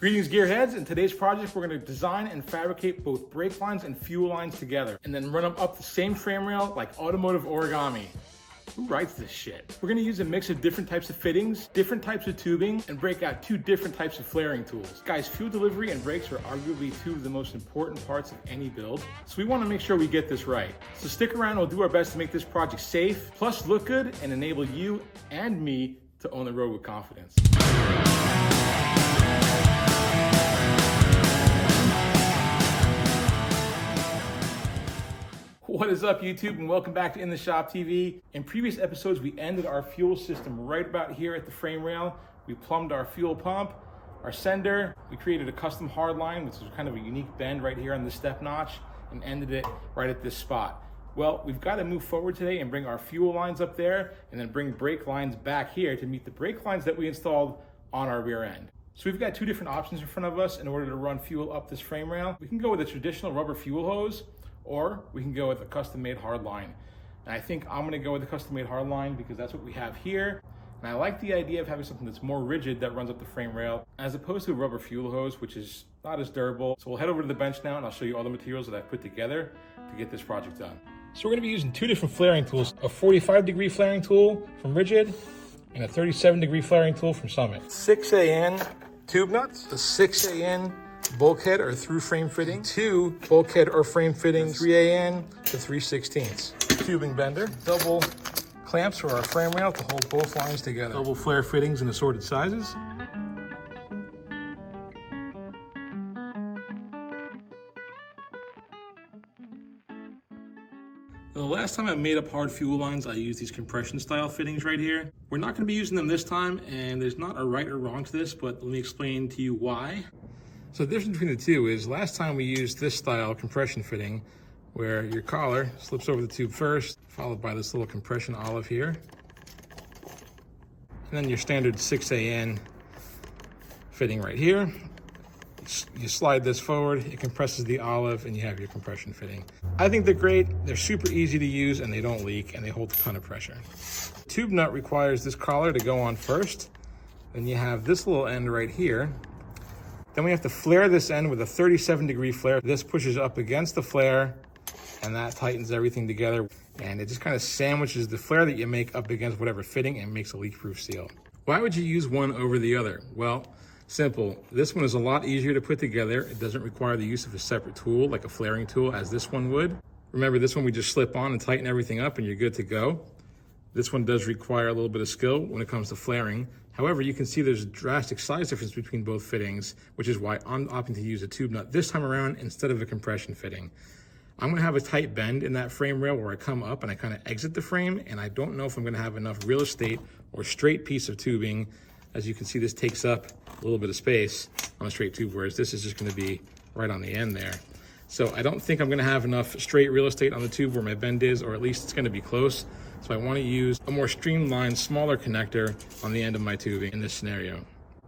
Greetings gearheads. In today's project, we're going to design and fabricate both brake lines and fuel lines together and then run them up the same frame rail like automotive origami. Who writes this shit? We're going to use a mix of different types of fittings, different types of tubing, and break out two different types of flaring tools. Guys, fuel delivery and brakes are arguably two of the most important parts of any build, so we want to make sure we get this right. So stick around, we'll do our best to make this project safe, plus look good, and enable you and me to own the road with confidence. What is up, YouTube, and welcome back to In The Shop TV. In previous episodes, we ended our fuel system right about here at the frame rail. We plumbed our fuel pump, our sender. We created a custom hard line, which is kind of a unique bend right here on the step notch, and ended it right at this spot. Well, we've got to move forward today and bring our fuel lines up there, and then bring brake lines back here to meet the brake lines that we installed on our rear end. So we've got two different options in front of us in order to run fuel up this frame rail. We can go with a traditional rubber fuel hose, or we can go with a custom-made hard line. And I think I'm gonna go with the custom-made hard line because that's what we have here. And I like the idea of having something that's more rigid that runs up the frame rail, as opposed to a rubber fuel hose, which is not as durable. So we'll head over to the bench now and I'll show you all the materials that I've put together to get this project done. So we're gonna be using two different flaring tools, a 45-degree flaring tool from Rigid and a 37-degree flaring tool from Summit. 6AN tube nuts, a 6AN bulkhead or through frame fitting, two bulkhead or frame fittings, 3AN to 3/16. Tubing bender, double clamps for our frame rail to hold both lines together. Double flare fittings in assorted sizes. The last time I made up hard fuel lines, I used these compression style fittings right here. We're not going to be using them this time, and there's not a right or wrong to this, but let me explain to you why. So the difference between the two is last time we used this style compression fitting where your collar slips over the tube first, followed by this little compression olive here. And then your standard 6AN fitting right here. You slide this forward, it compresses the olive, and you have your compression fitting. I think they're great, they're super easy to use, and they don't leak, and they hold a ton of pressure. Tube nut requires this collar to go on first. Then you have this little end right here. Then we have to flare this end with a 37-degree flare. This pushes up against the flare, and that tightens everything together. And it just kind of sandwiches the flare that you make up against whatever fitting and makes a leak-proof seal. Why would you use one over the other? Well, simple. This one is a lot easier to put together. It doesn't require the use of a separate tool, like a flaring tool, as this one would. Remember, this one we just slip on and tighten everything up, and you're good to go. This one does require a little bit of skill when it comes to flaring. However, you can see there's a drastic size difference between both fittings, which is why I'm opting to use a tube nut this time around instead of a compression fitting. I'm gonna have a tight bend in that frame rail where I come up and I kind of exit the frame, and I don't know if I'm gonna have enough real estate or straight piece of tubing. As you can see, this takes up a little bit of space on a straight tube, whereas this is just gonna be right on the end there. So I don't think I'm gonna have enough straight real estate on the tube where my bend is, or at least it's gonna be close. So I want to use a more streamlined, smaller connector on the end of my tubing in this scenario.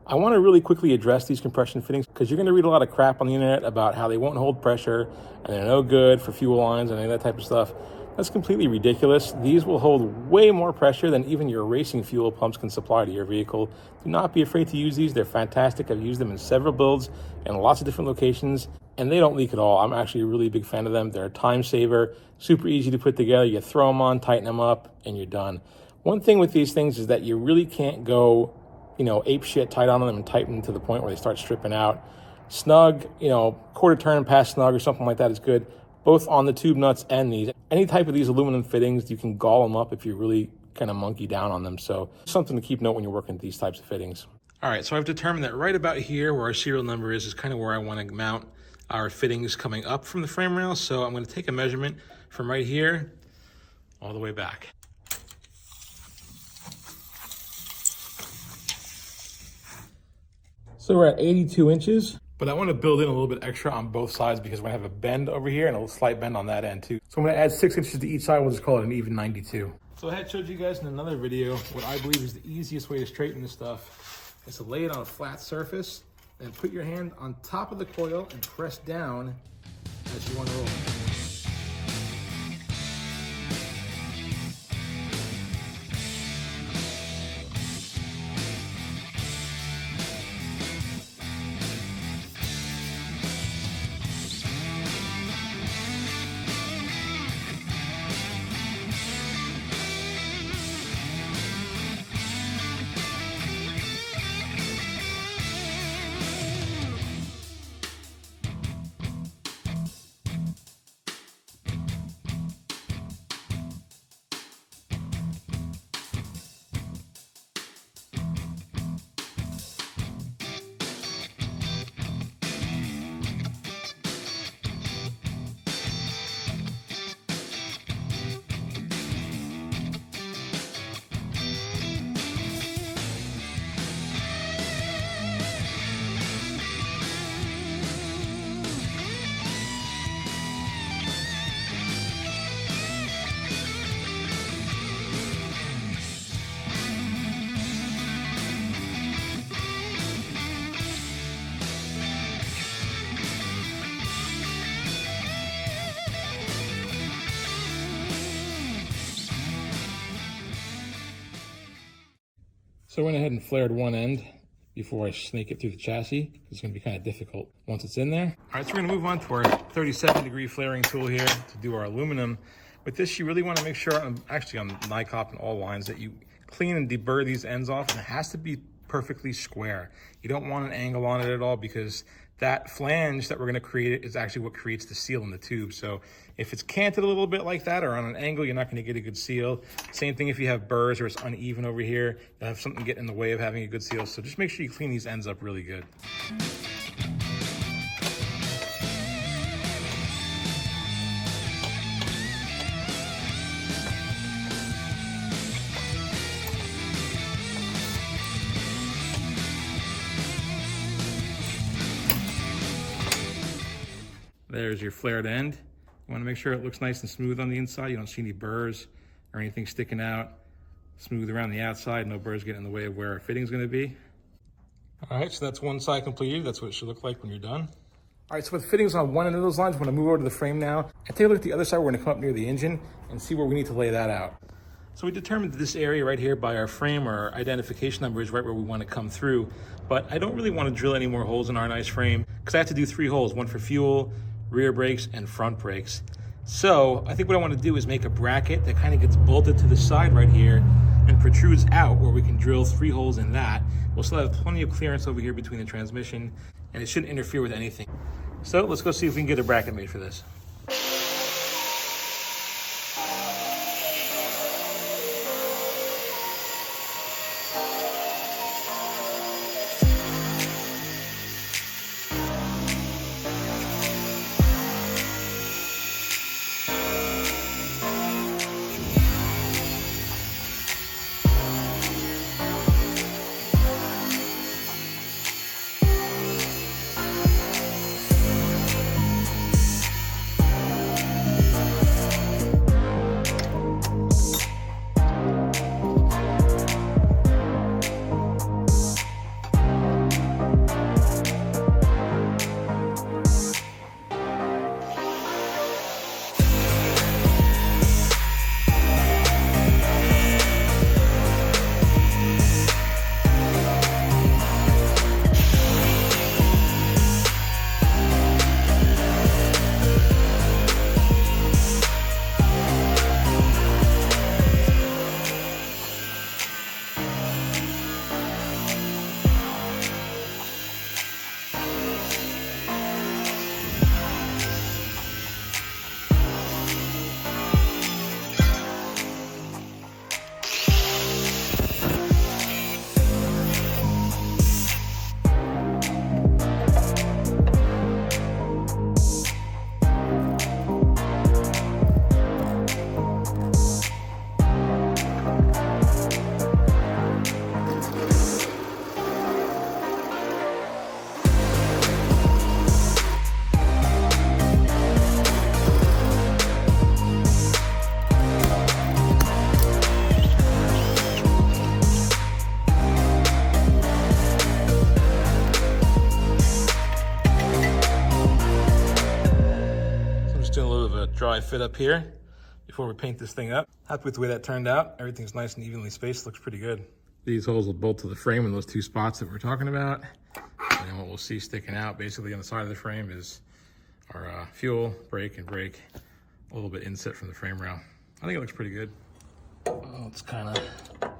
I want to really quickly address these compression fittings because you're going to read a lot of crap on the internet about how they won't hold pressure and they're no good for fuel lines and any of that type of stuff. That's completely ridiculous. These will hold way more pressure than even your racing fuel pumps can supply to your vehicle. Do not be afraid to use these. They're fantastic. I've used them in several builds and lots of different locations, and they don't leak at all. I'm actually a really big fan of them. They're a time saver, super easy to put together. You throw them on, tighten them up, and you're done. One thing with these things is that you really can't go, ape shit tight on them and tighten to the point where they start stripping out. Snug, quarter turn past snug or something like that is good, both on the tube nuts and these. Any type of these aluminum fittings, you can gall them up if you really kind of monkey down on them. So something to keep note when you're working with these types of fittings. All right, so I've determined that right about here where our serial number is kind of where I want to mount our fittings coming up from the frame rail. So I'm going to take a measurement from right here all the way back. So we're at 82 inches, but I want to build in a little bit extra on both sides because we're going to have a bend over here and a slight bend on that end too. So I'm going to add 6 inches to each side. We'll just call it an even 92. So I had showed you guys in another video what I believe is the easiest way to straighten this stuff is to lay it on a flat surface and put your hand on top of the coil and press down as you want to roll. So I went ahead and flared one end before I snake it through the chassis. It's gonna be kind of difficult once it's in there. All right, so we're gonna move on to our 37-degree flaring tool here to do our aluminum. With this, you really wanna make sure, actually on Nicopp and all lines, that you clean and deburr these ends off, and it has to be perfectly square. You don't want an angle on it at all, because that flange that we're gonna create is actually what creates the seal in the tube. So if it's canted a little bit like that or on an angle, you're not gonna get a good seal. Same thing if you have burrs or it's uneven over here, you'll have something get in the way of having a good seal. So just make sure you clean these ends up really good. There's your flared end. You wanna make sure it looks nice and smooth on the inside. You don't see any burrs or anything sticking out. Smooth around the outside, no burrs getting in the way of where our fitting's gonna be. All right, so that's one side completed. That's what it should look like when you're done. All right, so with fittings on one end of those lines, we're gonna move over to the frame now and take a look at the other side. We're gonna come up near the engine and see where we need to lay that out. So we determined that this area right here by our frame, or our identification number, is right where we want to come through. But I don't really want to drill any more holes in our nice frame because I have to do 3 holes, one for fuel, rear brakes, and front brakes. So I think what I want to do is make a bracket that kind of gets bolted to the side right here and protrudes out, where we can drill 3 holes in that. We'll still have plenty of clearance over here between the transmission, and it shouldn't interfere with anything. So let's go see if we can get a bracket made for this. Dry fit up here before we paint this thing up. Happy with the way that turned out. Everything's nice and evenly spaced. Looks pretty good. These holes will bolt to the frame in those 2 spots that we're talking about. And then what we'll see sticking out basically on the side of the frame is our fuel, brake, and brake. A little bit inset from the frame rail. I think it looks pretty good. Well, it's kind of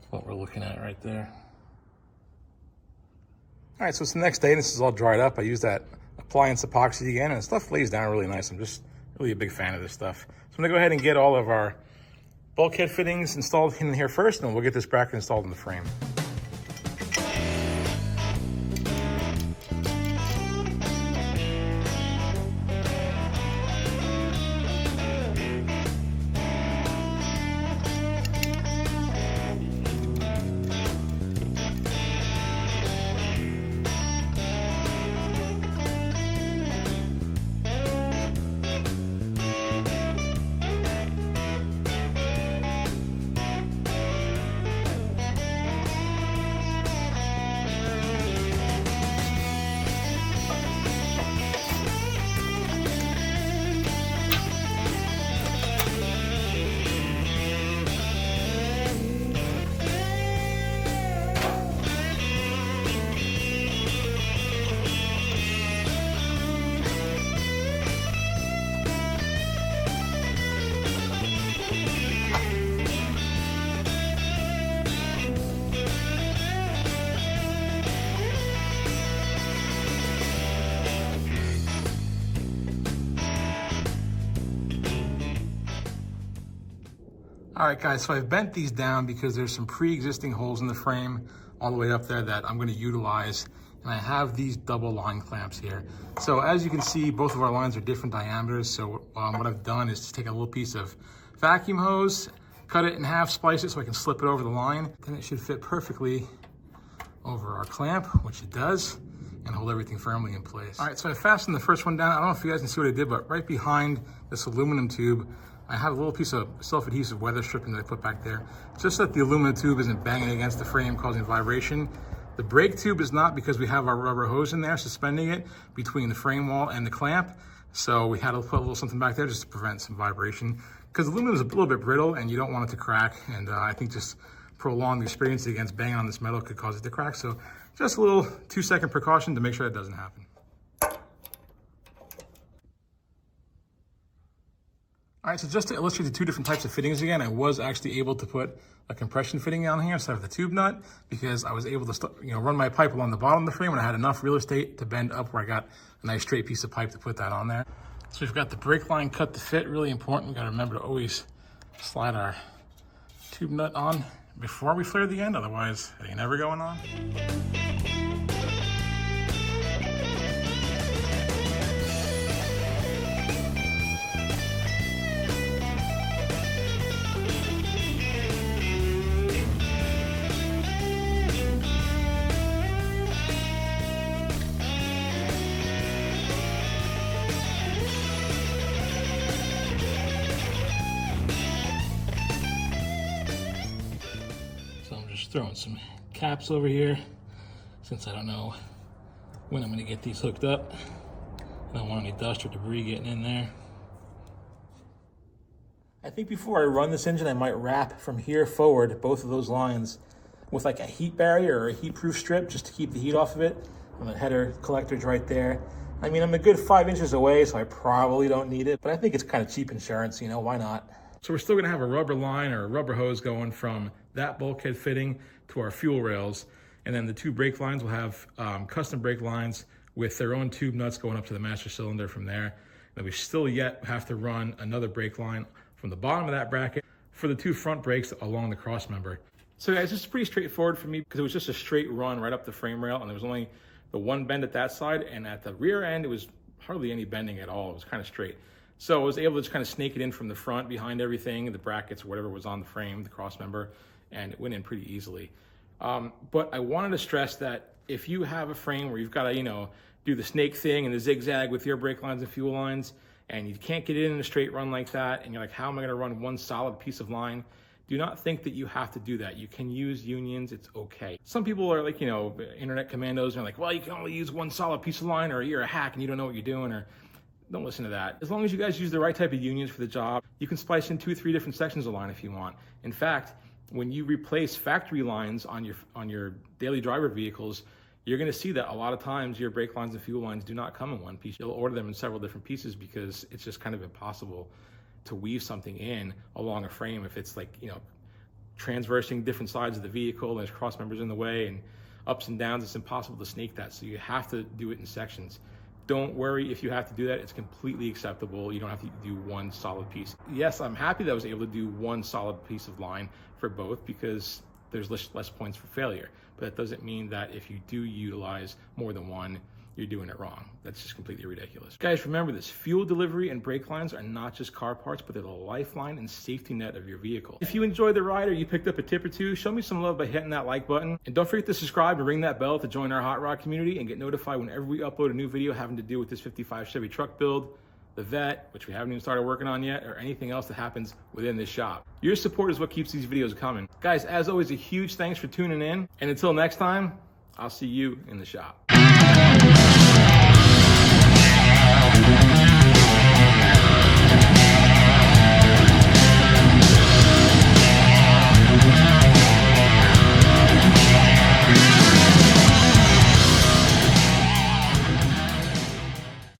what we're looking at right there. All right, so it's the next day and this is all dried up. I used that appliance epoxy again, and the stuff lays down really nice. I'm just really a big fan of this stuff. So I'm gonna go ahead and get all of our bulkhead fittings installed in here first, and then we'll get this bracket installed in the frame. All right, guys, so I've bent these down because there's some pre-existing holes in the frame all the way up there that I'm going to utilize. And I have these double line clamps here. So as you can see, both of our lines are different diameters. So what I've done is to take a little piece of vacuum hose, cut it in half, splice it so I can slip it over the line. Then it should fit perfectly over our clamp, which it does, and hold everything firmly in place. All right, so I fastened the first one down. I don't know if you guys can see what I did, but right behind this aluminum tube, I have a little piece of self-adhesive weather stripping that I put back there, just so that the aluminum tube isn't banging against the frame, causing vibration. The brake tube is not, because we have our rubber hose in there suspending it between the frame wall and the clamp. So we had to put a little something back there just to prevent some vibration, because aluminum is a little bit brittle and you don't want it to crack. And I think just prolonged experience against banging on this metal could cause it to crack. So just a little 2-second precaution to make sure that doesn't happen. All right, so just to illustrate the two different types of fittings again, I was actually able to put a compression fitting on here instead of the tube nut, because I was able to run my pipe along the bottom of the frame, and I had enough real estate to bend up where I got a nice straight piece of pipe to put that on there. So we've got the brake line cut to fit, really important. We got to remember to always slide our tube nut on before we flare the end, otherwise it ain't never going on. Throwing some caps over here, since I don't know when I'm going to get these hooked up. I don't want any dust or debris getting in there. I think before I run this engine, I might wrap from here forward both of those lines with like a heat barrier or a heat-proof strip just to keep the heat off of it. And the header collector's right there. I mean, I'm a good 5 inches away, so I probably don't need it, but I think it's kind of cheap insurance, you know, why not? So we're still gonna have a rubber line or a rubber hose going from that bulkhead fitting to our fuel rails. And then the two brake lines will have custom brake lines with their own tube nuts going up to the master cylinder from there. And we still yet have to run another brake line from the bottom of that bracket for the two front brakes along the cross member. So guys, this is pretty straightforward for me because it was just a straight run right up the frame rail, and there was only the one bend at that side, and at the rear end, it was hardly any bending at all. It was kind of straight. So I was able to just kind of snake it in from the front behind everything, the brackets, whatever was on the frame, the cross member, and it went in pretty easily. But I wanted to stress that if you have a frame where you've got to, do the snake thing and the zigzag with your brake lines and fuel lines, and you can't get it in a straight run like that, and you're like, how am I going to run one solid piece of line? Do not think that you have to do that. You can use unions, it's okay. Some people are like, internet commandos, and they're like, well, you can only use one solid piece of line, or you're a hack and you don't know what you're doing, or don't listen to that. As long as you guys use the right type of unions for the job, you can splice in 2 or 3 different sections of line if you want. In fact, when you replace factory lines on your daily driver vehicles, you're gonna see that a lot of times your brake lines and fuel lines do not come in one piece. You'll order them in several different pieces because it's just kind of impossible to weave something in along a frame if it's like, transversing different sides of the vehicle and there's cross members in the way and ups and downs. It's impossible to snake that. So you have to do it in sections. Don't worry if you have to do that. It's completely acceptable. You don't have to do one solid piece. Yes, I'm happy that I was able to do one solid piece of line for both because there's less points for failure. But that doesn't mean that if you do utilize more than one, you're doing it wrong. That's just completely ridiculous. Guys, remember this, fuel delivery and brake lines are not just car parts, but they're the lifeline and safety net of your vehicle. If you enjoyed the ride or you picked up a tip or two, show me some love by hitting that like button. And don't forget to subscribe and ring that bell to join our hot rod community and get notified whenever we upload a new video having to do with this 55 Chevy truck build, the Vet, which we haven't even started working on yet, or anything else that happens within this shop. Your support is what keeps these videos coming. Guys, as always, a huge thanks for tuning in. And until next time, I'll see you in the shop.